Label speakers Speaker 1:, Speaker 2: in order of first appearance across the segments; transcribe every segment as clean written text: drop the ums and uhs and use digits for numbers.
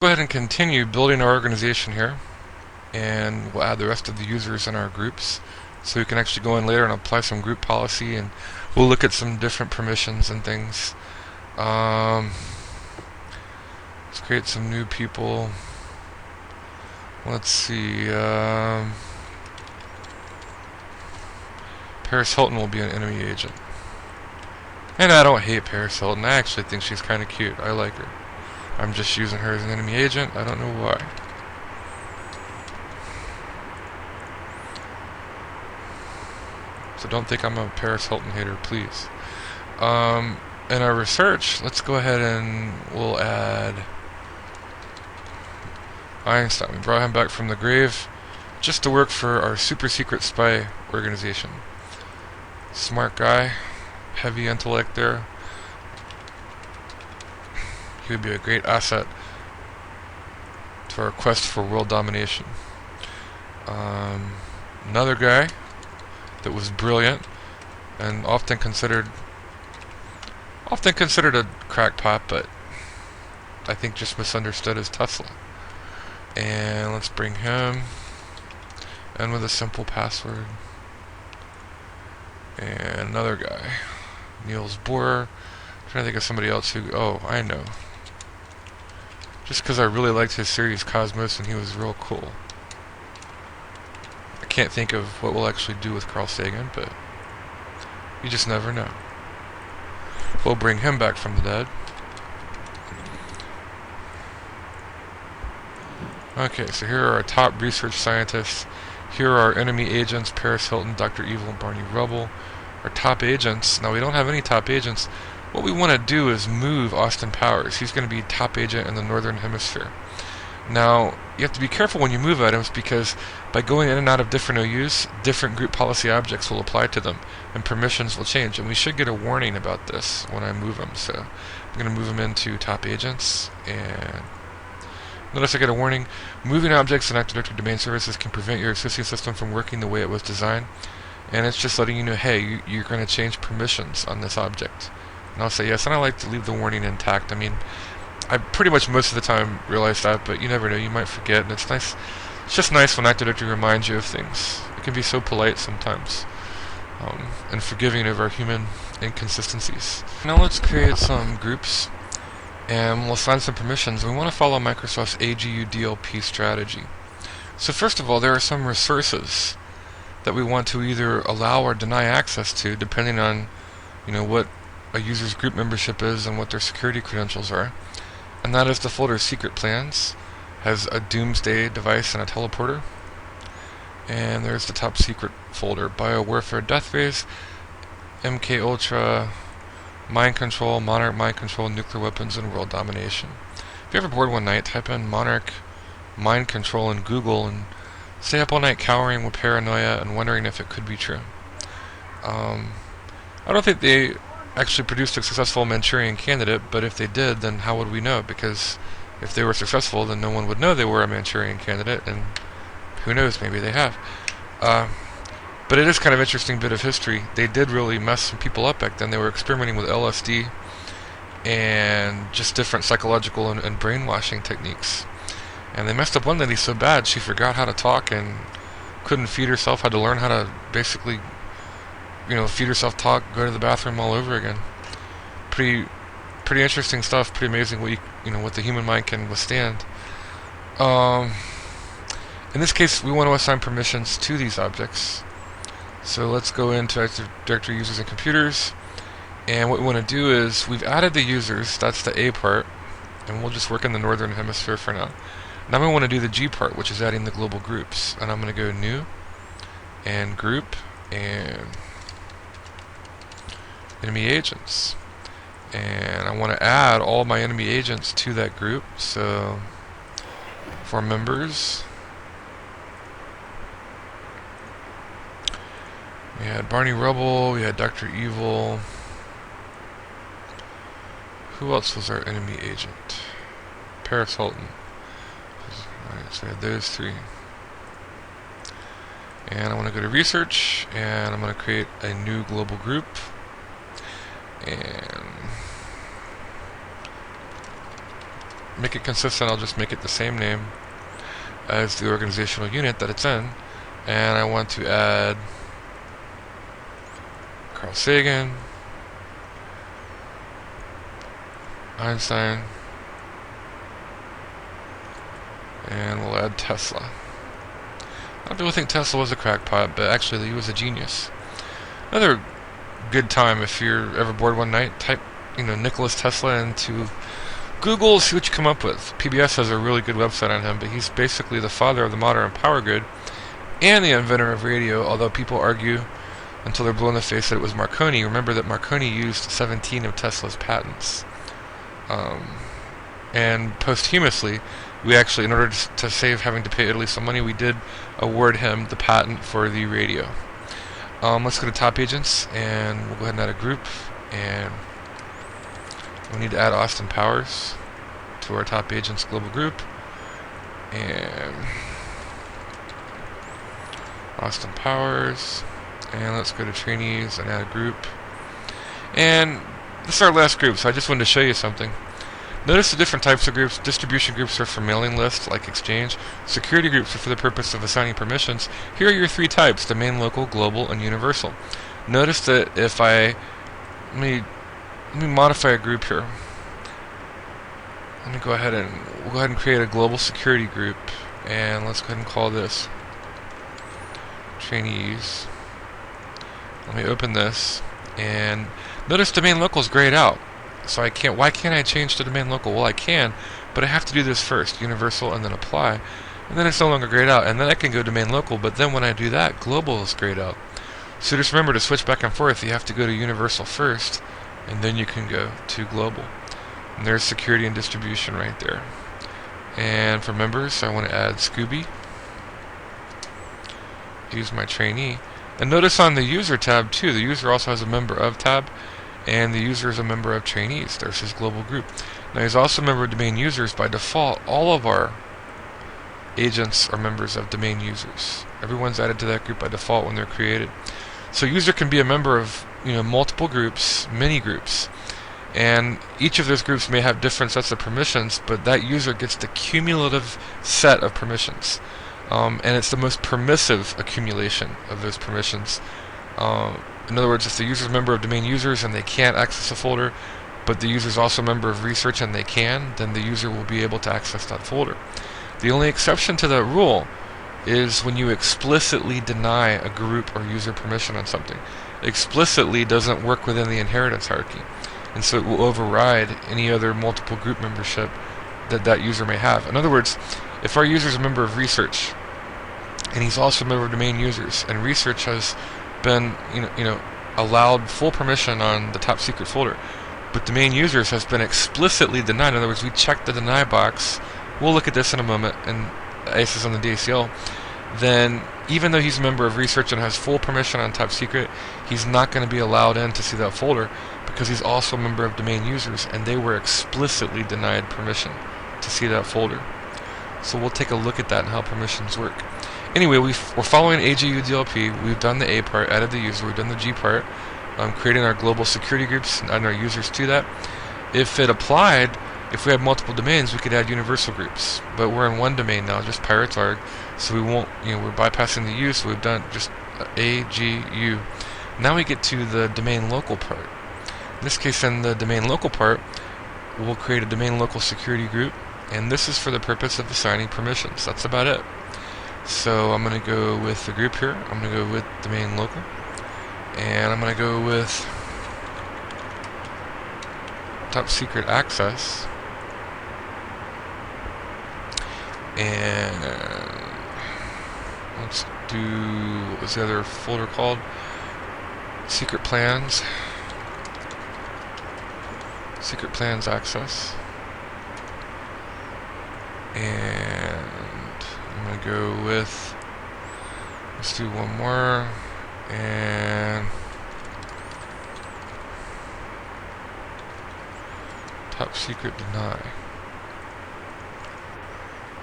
Speaker 1: Go ahead and continue building our organization here, and we'll add the rest of the users in our groups so we can actually go in later and apply some group policy, and we'll look at some different permissions and things. Let's create some new people. Let's see, Paris Hilton will be an enemy agent. And I don't hate Paris Hilton. I actually think she's kind of cute. I like her. I'm just using her as an enemy agent. I don't know why. So don't think I'm a Paris Hilton hater, please. In our research, let's go ahead and we'll add Einstein. We brought him back from the grave just to work for our super secret spy organization. Smart guy, heavy intellect there. He would be a great asset to our quest for world domination. Another guy that was brilliant and often considered a crackpot, but I think just misunderstood as Tesla. And let's bring him in with a simple password. And another guy, Niels Bohr. I'm trying to think of somebody else who, oh, I know. Just because I really liked his series Cosmos and he was real cool. I can't think of what we'll actually do with Carl Sagan, but you just never know. We'll bring him back from the dead. Okay, so here are our top research scientists. Here are our enemy agents, Paris Hilton, Dr. Evil, and Barney Rubble. Our top agents. Now, we don't have any top agents. What we want to do is move Austin Powers. He's going to be top agent in the Northern Hemisphere. Now, you have to be careful when you move items because by going in and out of different OUs, different group policy objects will apply to them and permissions will change. And we should get a warning about this when I move them. So I'm going to move them into top agents, and notice I get a warning. Moving objects in Active Directory domain services can prevent your existing system from working the way it was designed. And it's just letting you know, hey, you're going to change permissions on this object. And I'll say yes, and I like to leave the warning intact. I mean, I pretty much most of the time realize that, but you never know, you might forget, and it's nice. It's just nice when Active Directory reminds you of things. It can be so polite sometimes, and forgiving of our human inconsistencies. Now let's create some groups, and we'll assign some permissions. We want to follow Microsoft's AGUDLP strategy. So first of all, there are some resources that we want to either allow or deny access to, depending on, what a user's group membership is and what their security credentials are. And that is the folder Secret Plans, has a Doomsday device and a teleporter. And there's the top secret folder, Biowarfare Death Phase, MK Ultra, Mind Control, Monarch Mind Control, Nuclear Weapons, and World Domination. If you're ever bored one night, type in Monarch Mind Control in Google and stay up all night cowering with paranoia and wondering if it could be true. I don't think they actually produced a successful Manchurian candidate, but if they did, then how would we know? Because if they were successful, then no one would know they were a Manchurian candidate, and who knows, maybe they have. But it is kind of interesting bit of history. They did really mess some people up back then. They were experimenting with LSD and just different psychological and brainwashing techniques. And they messed up one lady so bad she forgot how to talk and couldn't feed herself, had to learn how to basically, feed herself, talk, go to the bathroom all over again. Pretty interesting stuff. Pretty amazing what what the human mind can withstand. In this case, we want to assign permissions to these objects. So let's go into Active Directory users and computers. And what we want to do is we've added the users. That's the A part, and we'll just work in the Northern Hemisphere for now. Now we want to do the G part, which is adding the global groups. And I'm going to go New and Group and Enemy Agents. And I want to add all my enemy agents to that group. So for members, we had Barney Rubble, we had Dr. Evil. Who else was our enemy agent? Paris Hilton. Alright, so we had those three. And I want to go to research, and I'm going to create a new global group. And make it consistent, I'll just make it the same name as the organizational unit that it's in. And I want to add Carl Sagan, Einstein, and we'll add Tesla. A lot of people think Tesla was a crackpot, but actually he was a genius. Another good time, if you're ever bored one night, type Nicholas Tesla into Google, see what you come up with. PBS has a really good website on him, but he's basically the father of the modern power grid and the inventor of radio, although people argue until they're blue in the face that it was Marconi. Remember that Marconi used 17 of Tesla's patents. And posthumously, we actually, in order to save having to pay Italy some money, we did award him the patent for the radio. Let's go to top agents, and we'll go ahead and add a group, and we need to add Austin Powers to our top agents global group, and Austin Powers, and let's go to trainees and add a group. And this is our last group, so I just wanted to show you something. Notice the different types of groups. Distribution groups are for mailing lists, like Exchange. Security groups are for the purpose of assigning permissions. Here are your three types: domain, local, global, and universal. Notice that if let me modify a group here. Let me go ahead and we'll go ahead and create a global security group, and let's go ahead and call this trainees. Let me open this, and notice domain local is grayed out. So why can't I change to domain local? Well, I can, but I have to do this first, universal, and then apply. And then it's no longer grayed out, and then I can go domain local, but then when I do that, global is grayed out. So just remember, to switch back and forth, you have to go to universal first, and then you can go to global. And there's security and distribution right there. And for members, I want to add Scooby. Use my trainee. And notice on the user tab too, the user also has a member of tab, and the user is a member of trainees. There's his global group. Now he's also a member of domain users. By default, all of our agents are members of domain users. Everyone's added to that group by default when they're created. So user can be a member of multiple groups, many groups, and each of those groups may have different sets of permissions, but that user gets the cumulative set of permissions. And it's the most permissive accumulation of those permissions. In other words, if the user is a member of domain users and they can't access a folder, but the user is also a member of research and they can, then the user will be able to access that folder. The only exception to that rule is when you explicitly deny a group or user permission on something. Explicitly doesn't work within the inheritance hierarchy, and so it will override any other multiple group membership that user may have. In other words, if our user is a member of research and he's also a member of domain users, and research has been allowed full permission on the top secret folder, but domain users has been explicitly denied. In other words, we checked the deny box. We'll look at this in a moment, and ACE is on the DACL. Then, even though he's a member of research and has full permission on top secret, he's not going to be allowed in to see that folder because he's also a member of domain users, and they were explicitly denied permission to see that folder. So we'll take a look at that and how permissions work. Anyway, we're following AGUDLP. We've done the A part, added the user. We've done the G part, creating our global security groups and adding our users to that. If it applied, if we had multiple domains, we could add universal groups. But we're in one domain now, just Pirates ARG, so we won't, we're bypassing the U, so we've done just AGU. Now we get to the domain local part. In this case, in the domain local part, we'll create a domain local security group, and this is for the purpose of assigning permissions. That's about it. So I'm going to go with the group here. I'm going to go with domain local, and I'm going to go with top secret access, and let's do, what was the other folder called? Secret plans access, and I'm going to go with, let's do one more, and top secret deny.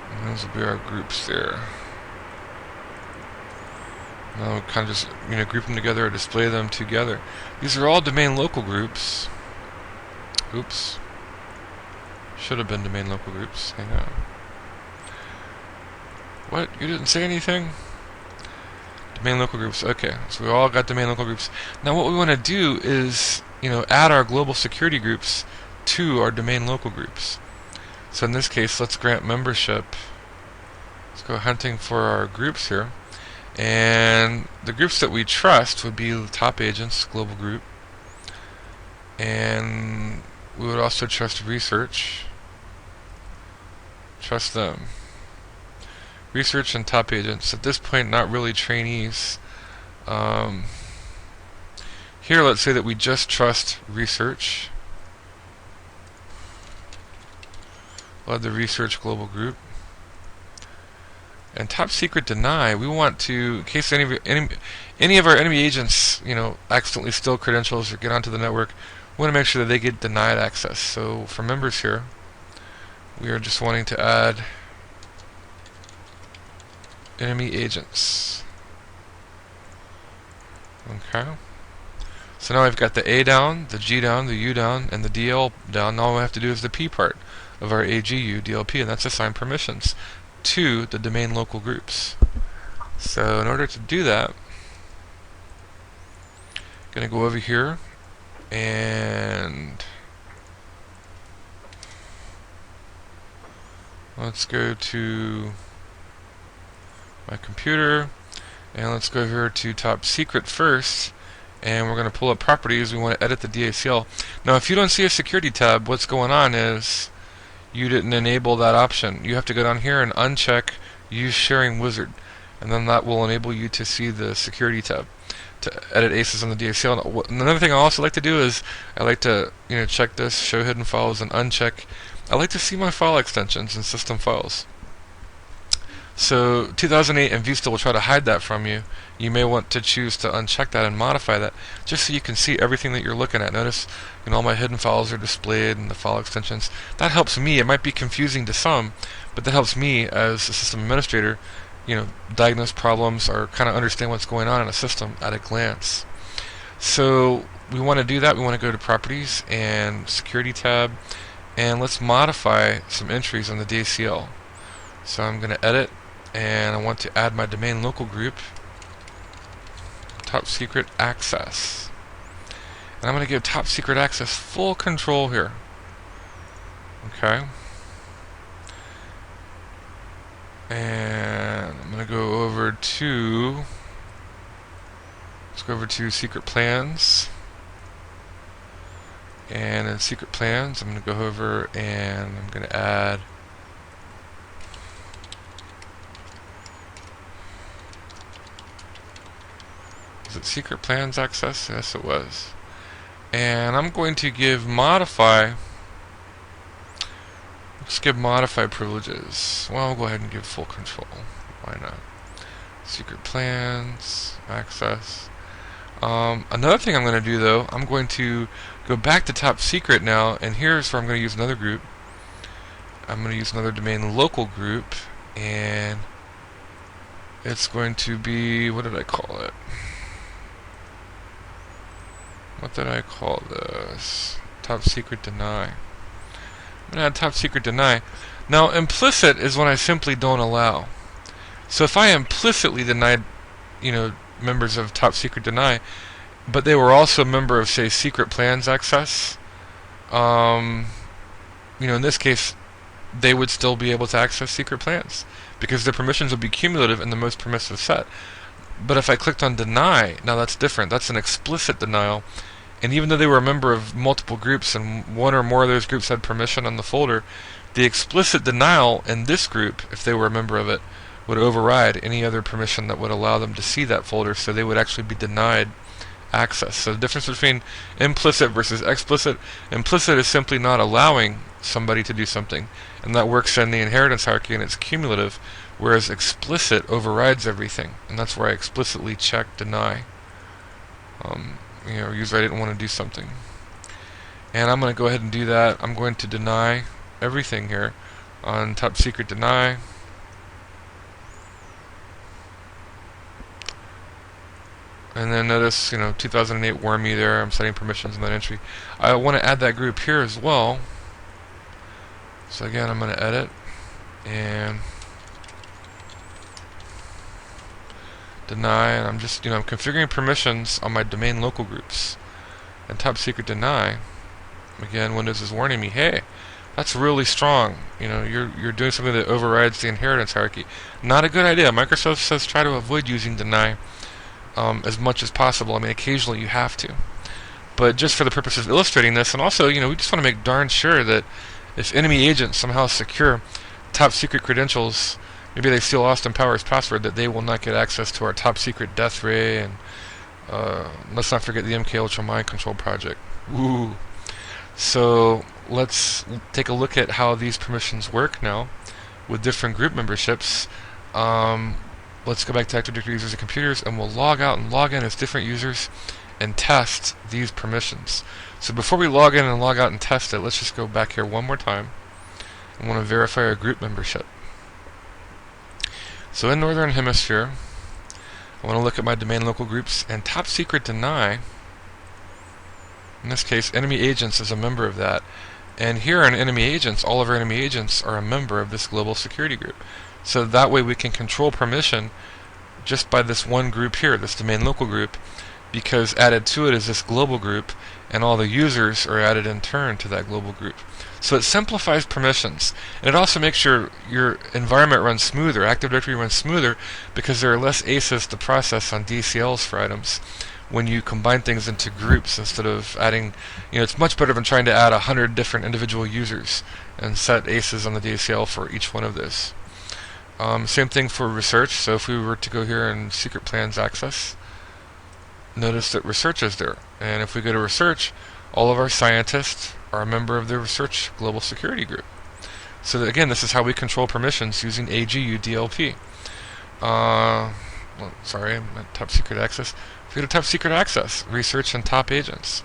Speaker 1: And those will be our groups there. Now we'll kind of just group them together or display them together. These are all domain local groups. Oops. Should have been domain local groups. Hang on. What? You didn't say anything? Domain local groups. Okay, so we all got domain local groups. Now what we want to do is, add our global security groups to our domain local groups. So in this case, let's grant membership. Let's go hunting for our groups here. And the groups that we trust would be the top agents, global group. And we would also trust research. Trust them. Research and top agents. At this point, not really trainees. Here, let's say that we just trust research. We'll add the research global group. And top secret deny, we want to, in case any of our enemy agents, accidentally steal credentials or get onto the network, we want to make sure that they get denied access. So for members here, we are just wanting to add enemy agents. Okay. So now I've got the A down, the G down, the U down, and the DL down. Now all we have to do is the P part of our AGUDLP, and that's assign permissions to the domain local groups. So in order to do that, I'm going to go over here and let's go to my computer and let's go here to top secret first, and we're going to pull up properties. We want to edit the DACL. Now if you don't see a security tab, what's going on is you didn't enable that option. You have to go down here and uncheck use sharing wizard, and then that will enable you to see the security tab to edit ACEs on the DACL. Another thing I also like to do is I like to check this, show hidden files, and uncheck. I like to see my file extensions and system files. So 2008 and Vista will try to hide that from you. You may want to choose to uncheck that and modify that just so you can see everything that you're looking at. Notice all my hidden files are displayed and the file extensions. That helps me. It might be confusing to some, but that helps me as a system administrator diagnose problems or kind of understand what's going on in a system at a glance. So we want to do that. We want to go to properties and security tab, and let's modify some entries on the DACL. So I'm going to edit, and I want to add my domain local group, top secret access. And I'm going to give top secret access full control here. Okay. And I'm going to go over to, let's go over to secret plans. And in secret plans, I'm going to go over and I'm going to add secret plans access? Yes, it was. And I'm going to give modify. Let's give modify privileges. Well, I'll go ahead and give full control. Why not? Secret plans access. Another thing I'm going to do though, I'm going to go back to top secret now, and here's where I'm going to use another group. I'm going to use another domain local group, and it's going to be, what did I call it? What did I call this? Top secret deny. I'm going to add top secret deny. Now implicit is when I simply don't allow. So if I implicitly denied, members of top secret deny, but they were also a member of, say, secret plans access, in this case, they would still be able to access secret plans because their permissions would be cumulative in the most permissive set. But if I clicked on deny, now that's different. That's an explicit denial. And even though they were a member of multiple groups and one or more of those groups had permission on the folder, the explicit denial in this group, if they were a member of it, would override any other permission that would allow them to see that folder, so they would actually be denied access. So the difference between implicit versus explicit: implicit is simply not allowing somebody to do something, and that works in the inheritance hierarchy and it's cumulative, whereas explicit overrides everything, and that's where I explicitly check deny. Usually I didn't want to do something. And I'm going to go ahead and do that. I'm going to deny everything here on top secret deny. And then notice, 2008 wormy there. I'm setting permissions in that entry. I want to add that group here as well. So again, I'm going to edit and deny, and I'm just, I'm configuring permissions on my domain local groups. And top secret deny. Again, Windows is warning me, hey, that's really strong. You're doing something that overrides the inheritance hierarchy. Not a good idea. Microsoft says try to avoid using deny as much as possible. I mean, occasionally you have to. But just for the purpose of illustrating this, and also, we just want to make darn sure that if enemy agents somehow secure top secret credentials, maybe they steal Austin Powers' password, that they will not get access to our top secret death ray, and let's not forget the MK Ultra Mind Control project. Ooh. So let's take a look at how these permissions work now with different group memberships. Let's go back to Active Directory users and computers, and we'll log out and log in as different users and test these permissions. So before we log in and log out and test it, let's just go back here one more time. I want to verify our group membership. So in Northern Hemisphere, I want to look at my domain local groups, and top secret deny, in this case, enemy agents is a member of that. And here in enemy agents, all of our enemy agents are a member of this global security group. So that way we can control permission just by this one group here, this domain local group, because added to it is this global group, and all the users are added in turn to that global group. So it simplifies permissions, and it also makes your environment run smoother, Active Directory runs smoother, because there are less ACEs to process on DCLs for items when you combine things into groups instead of adding, it's much better than trying to add 100 different individual users and set ACEs on the DCL for each one of those. Same thing for research. So if we were to go here and secret plans access, notice that research is there. And if we go to research, all of our scientists are a member of the research global security group. So that, again, this is how we control permissions using AGUDLP. Sorry, I'm at top secret access. If we go to top secret access, research and top agents.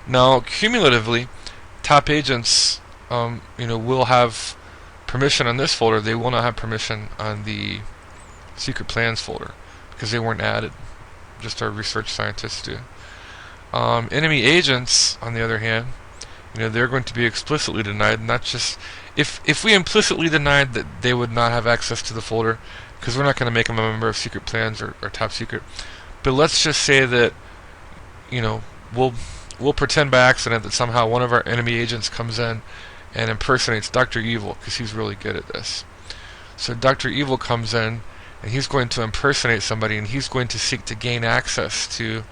Speaker 1: Now, cumulatively, top agents, will have permission on this folder. They will not have permission on the secret plans folder because they weren't added. Just our research scientists do. Enemy agents, on the other hand, they're going to be explicitly denied. Not just if we implicitly denied that they would not have access to the folder, because we're not going to make them a member of secret plans or top secret. But let's just say that we'll pretend by accident that somehow one of our enemy agents comes in and impersonates Dr. Evil, because he's really good at this. So Dr. Evil comes in, and he's going to impersonate somebody, and he's going to seek to gain access to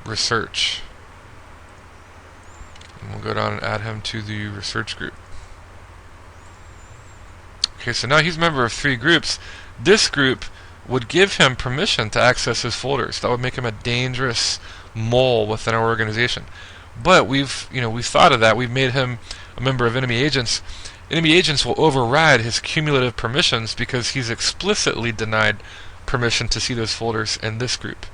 Speaker 1: research. And we'll go down and add him to the research group. Okay, so now he's a member of 3 groups. This group would give him permission to access his folders. That would make him a dangerous mole within our organization. But we've thought of that. We've made him a member of enemy agents. Enemy agents will override his cumulative permissions because he's explicitly denied permission to see those folders in this group.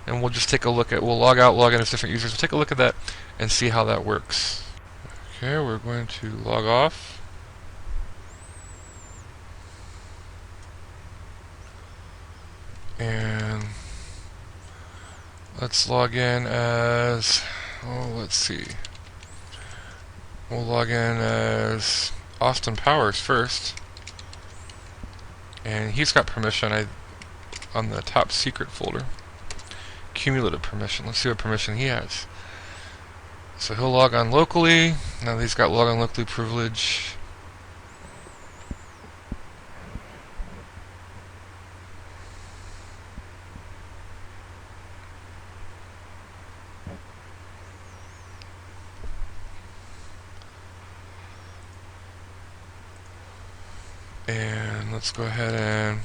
Speaker 1: And we'll just take a look at, we'll log out, log in as different users. We'll take a look at that and see how that works. Okay, we're going to log off. And let's log in as, let's see. We'll log in as Austin Powers first. And he's got permission on the top secret folder. Cumulative permission. Let's see what permission he has. So he'll log on locally. Now that he's got log on locally privilege. And let's go ahead and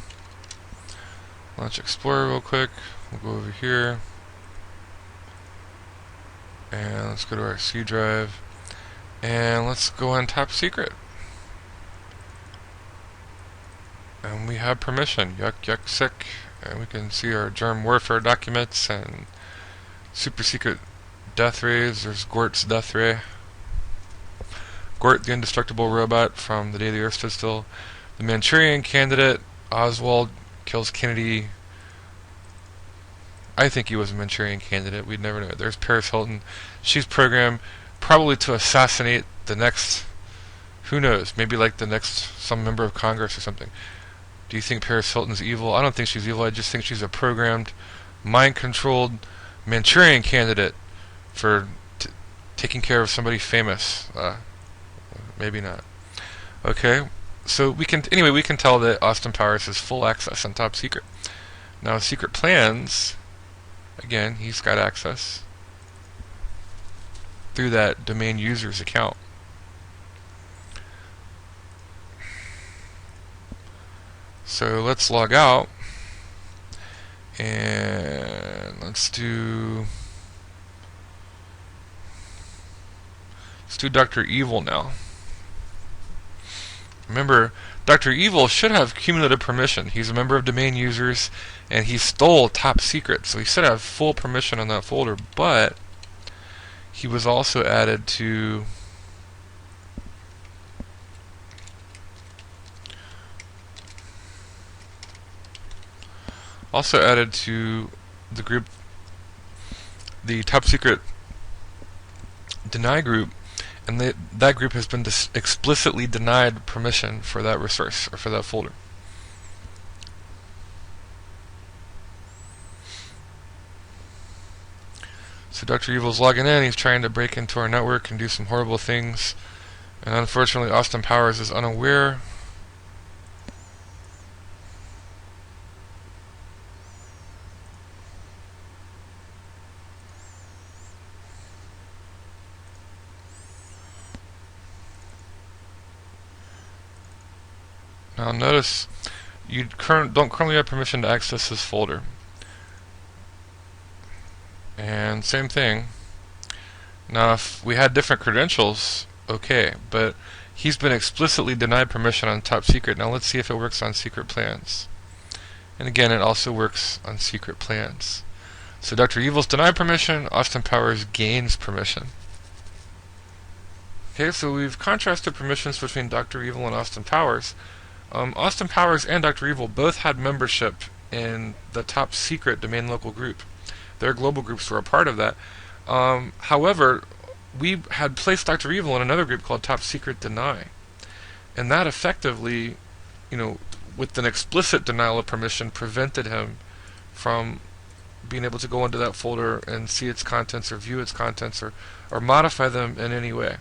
Speaker 1: launch Explorer real quick. We'll go over here. And let's go to our C drive. And let's go on top secret. And we have permission. Yuck, yuck, sick. And we can see our germ warfare documents and super secret death rays. There's Gort's death ray. Gort, the indestructible robot from The Day the Earth Stood Still. The Manchurian Candidate, Oswald kills Kennedy. I think he was a Manchurian Candidate. We'd never know. There's Paris Hilton. She's programmed probably to assassinate the next, who knows, maybe like the next, some member of Congress or something. Do you think Paris Hilton's evil? I don't think she's evil. I just think she's a programmed, mind-controlled Manchurian candidate for taking care of somebody famous. Maybe not. Okay, so we can tell that Austin Powers has full access on Top Secret. Now, Secret Plans, again, he's got access through that domain user's account. So let's log out, and let's do Dr. Evil now. Remember, Dr. Evil should have cumulative permission. He's a member of domain users, and he stole Top Secret, so he should have full permission on that folder, but he was also added to the group, the Top Secret Deny group, and that group has been explicitly denied permission for that resource or for that folder. So Dr. Evil's logging in. He's trying to break into our network and do some horrible things, and unfortunately Austin Powers is unaware. Now notice you don't currently have permission to access this folder. And same thing. Now if we had different credentials, okay, but he's been explicitly denied permission on Top Secret. Now let's see if it works on Secret Plans. And again, it also works on Secret Plans. So Dr. Evil's denied permission, Austin Powers gains permission. Okay, so we've contrasted permissions between Dr. Evil and Austin Powers. Austin Powers and Dr. Evil both had membership in the Top Secret domain local group. Their global groups were a part of that. However, we had placed Dr. Evil in another group called Top Secret Deny. And that effectively, with an explicit denial of permission, prevented him from being able to go into that folder and see its contents or view its contents or modify them in any way.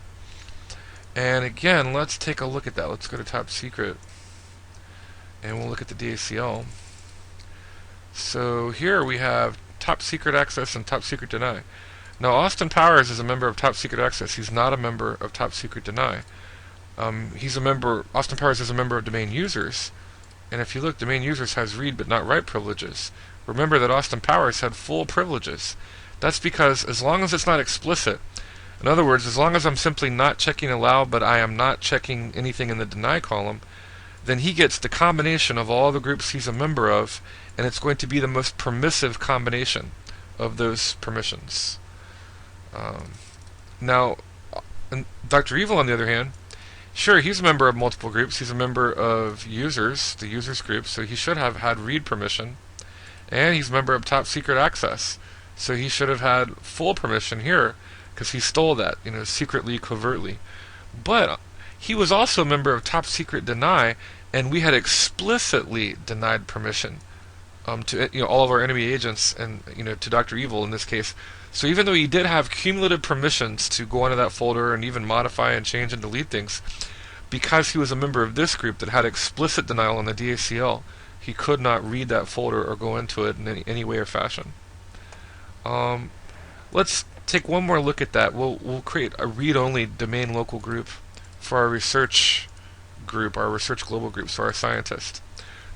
Speaker 1: And again, let's take a look at that. Let's go to Top Secret, and we'll look at the DACL. So here we have Top Secret Access and Top Secret Deny. Now Austin Powers is a member of Top Secret Access. He's not a member of Top Secret Deny. Austin Powers is a member of domain users, and if you look, domain users has read but not write privileges. Remember that Austin Powers had full privileges. That's because as long as it's not explicit, in other words, as long as I'm simply not checking allow but I am not checking anything in the deny column, then he gets the combination of all the groups he's a member of, and it's going to be the most permissive combination of those permissions. Now, Dr. Evil, on the other hand, sure, he's a member of multiple groups. He's a member of users, the users group, so he should have had read permission. And he's a member of Top Secret Access, so he should have had full permission here, because he stole that, secretly, covertly. But he was also a member of Top Secret Deny, and we had explicitly denied permission to all of our enemy agents, and to Dr. Evil in this case. So even though he did have cumulative permissions to go into that folder and even modify and change and delete things, because he was a member of this group that had explicit denial on the DACL, he could not read that folder or go into it in any way or fashion. Let's take one more look at that. We'll create a read-only domain local group for our research group, our research global group, so our scientists.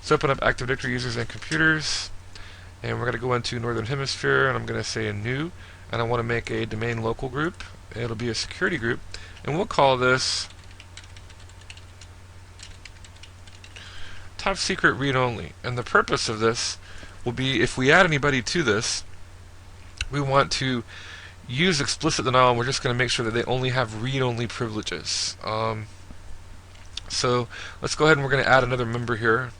Speaker 1: So open up Active Directory users and computers, and we're going to go into Northern Hemisphere, and I'm going to say a new, and I want to make a domain local group. It'll be a security group, and we'll call this Top Secret Read Only. And the purpose of this will be, if we add anybody to this, we want to use explicit denial, and we're just going to make sure that they only have read-only privileges. So let's go ahead and we're going to add another member here.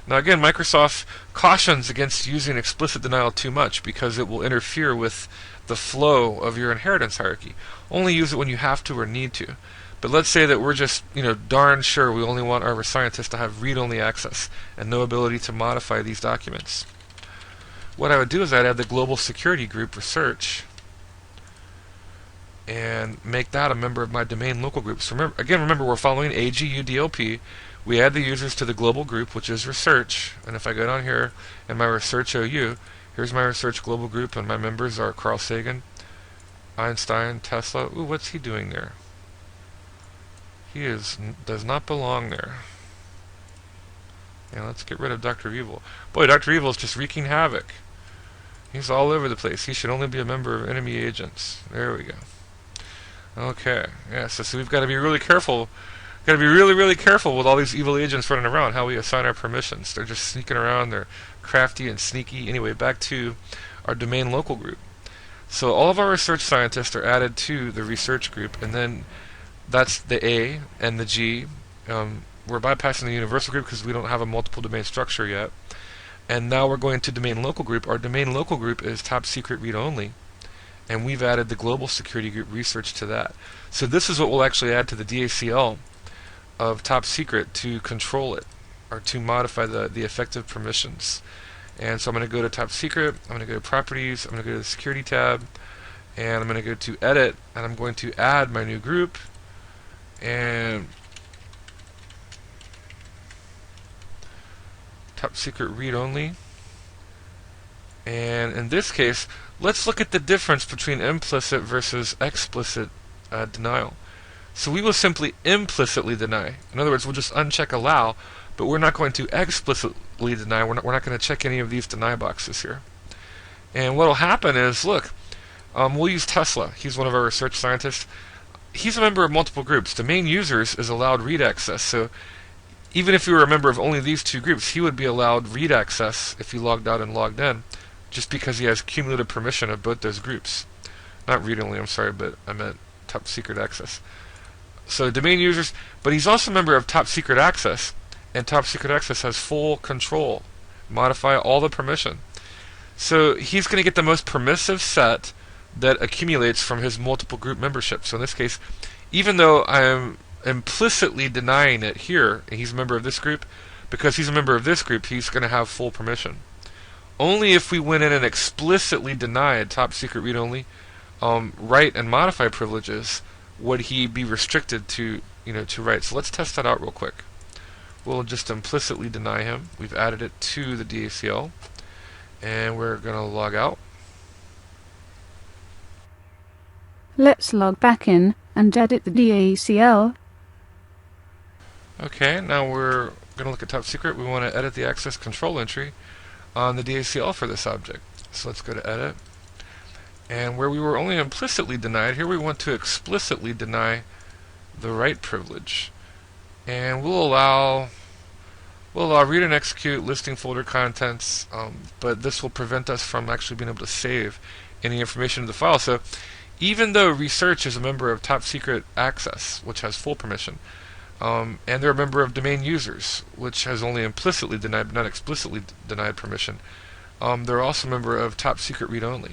Speaker 1: Now again, Microsoft cautions against using explicit denial too much because it will interfere with the flow of your inheritance hierarchy. Only use it when you have to or need to. But let's say that we're just, darn sure we only want our scientists to have read-only access and no ability to modify these documents. What I would do is I'd add the global security group research and make that a member of my domain local groups. Remember we're following AGUDLP. We add the users to the global group, which is research. And if I go down here in my research OU, here's my research global group, and my members are Carl Sagan, Einstein, Tesla. Ooh, what's he doing there? He does not belong there. Yeah, let's get rid of Dr. Evil. Boy, Dr. Evil is just wreaking havoc. He's all over the place. He should only be a member of enemy agents. There we go. Okay, yeah, so we've got to be really careful. Got to be really, really careful with all these evil agents running around, how we assign our permissions. They're just sneaking around. They're crafty and sneaky. Anyway, back to our domain local group. So all of our research scientists are added to the research group, and then that's the A and the G. We're bypassing the universal group because we don't have a multiple domain structure yet. And now we're going to domain local group. Our domain local group is top secret read only. And we've added the global security group research to that. So this is what we'll actually add to the DACL of top secret to control it, or to modify the effective permissions. And so I'm going to go to top secret, I'm going to go to properties, I'm going to go to the security tab, and I'm going to go to edit, and I'm going to add my new group, and top secret read only. And in this case, let's look at the difference between implicit versus explicit denial. So we will simply implicitly deny. In other words, we'll just uncheck allow, but we're not going to explicitly deny. We're not going to check any of these deny boxes here. And what will happen is, look, we'll use Tesla. He's one of our research scientists. He's a member of multiple groups. Domain users is allowed read access. So even if you were a member of only these two groups, he would be allowed read access if he logged out and logged in, just because he has cumulative permission of both those groups. Not read only, I'm sorry, but I meant top secret access. So domain users, but he's also a member of top secret access, and top secret access has full control, modify all the permission. So he's going to get the most permissive set that accumulates from his multiple group membership. So in this case, even though I'm implicitly denying it here, and he's a member of this group, because he's a member of this group, he's going to have full permission. Only if we went in and explicitly denied top secret read only, write and modify privileges, would he be restricted to write. So let's test that out real quick. We'll just implicitly deny him. We've added it to the DACL, and we're going to log out.
Speaker 2: Let's log back in and edit the DACL.
Speaker 1: Okay, now we're going to look at top secret. We want to edit the access control entry on the DACL for this object. So let's go to edit. And where we were only implicitly denied, here we want to explicitly deny the write privilege. And we'll allow read and execute listing folder contents, but this will prevent us from actually being able to save any information in the file. So even though research is a member of top secret access, which has full permission, and they're a member of domain users, which has only implicitly denied but not explicitly denied permission, they're also a member of top secret read only.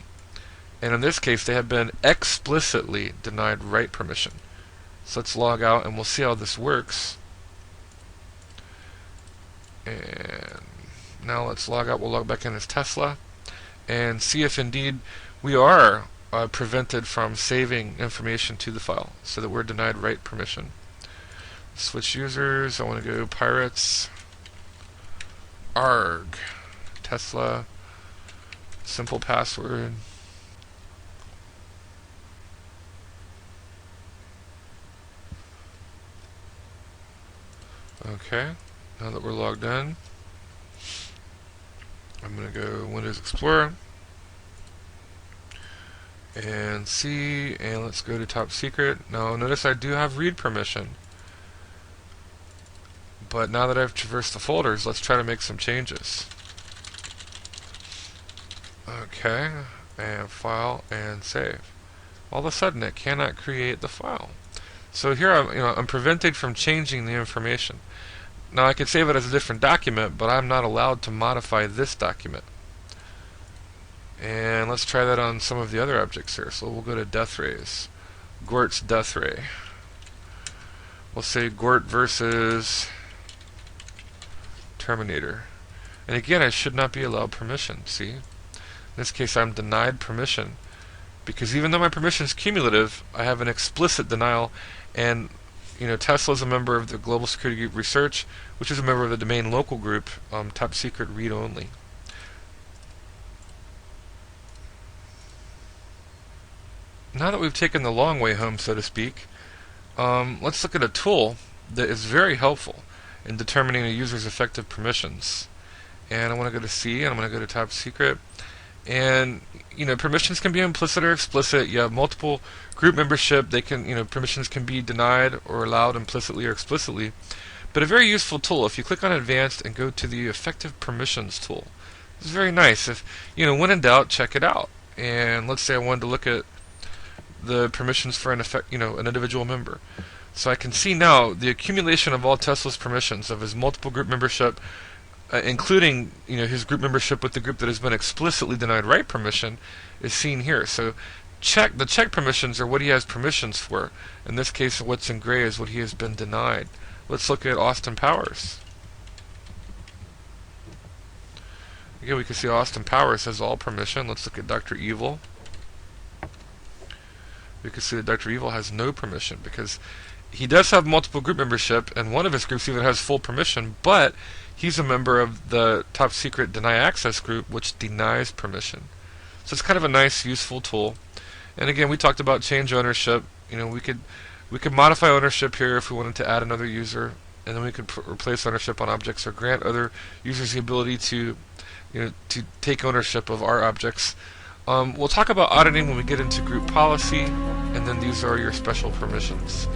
Speaker 1: And in this case, they have been explicitly denied write permission. So let's log out and we'll see how this works. And now let's log out. We'll log back in as Tesla and see if indeed we are prevented from saving information to the file, so that we're denied write permission. Switch users. I want to go pirates. ARG. Tesla. Simple password. Okay, now that we're logged in, I'm going to go Windows Explorer and see, and let's go to top secret. Now notice I do have read permission, but now that I've traversed the folders, let's try to make some changes. Okay, and file and save. All of a sudden it cannot create the file. So here I'm prevented from changing the information. Now I could save it as a different document, but I'm not allowed to modify this document. And let's try that on some of the other objects here. So we'll go to death rays. Gort's death ray. We'll say Gort versus Terminator. And again, I should not be allowed permission. See? In this case, I'm denied permission. Because even though my permission is cumulative, I have an explicit denial. And, Tesla is a member of the Global Security Group Research, which is a member of the Domain Local Group, Top Secret Read Only. Now that we've taken the long way home, so to speak, let's look at a tool that is very helpful in determining a user's effective permissions. And I want to go to C, and I'm going to go to Top Secret. And, permissions can be implicit or explicit. You have multiple group membership. They can, permissions can be denied or allowed implicitly or explicitly. But a very useful tool, if you click on Advanced and go to the Effective Permissions tool. It's very nice. If, when in doubt, check it out. And let's say I wanted to look at the permissions for an individual member. So I can see now the accumulation of all Tesla's permissions of his multiple group membership, including his group membership with the group that has been explicitly denied write permission, is seen here. So the check permissions are what he has permissions for. In this case, what's in gray is what he has been denied. Let's look at Austin Powers. Again, we can see Austin Powers has all permission. Let's look at Dr. Evil. We can see that Dr. Evil has no permission because he does have multiple group membership, and one of his groups even has full permission, but he's a member of the Top Secret Deny Access group, which denies permission. So it's kind of a nice, useful tool. And again, we talked about change ownership. We could modify ownership here if we wanted to add another user, and then we could replace ownership on objects or grant other users the ability to take ownership of our objects. We'll talk about auditing when we get into group policy, and then these are your special permissions.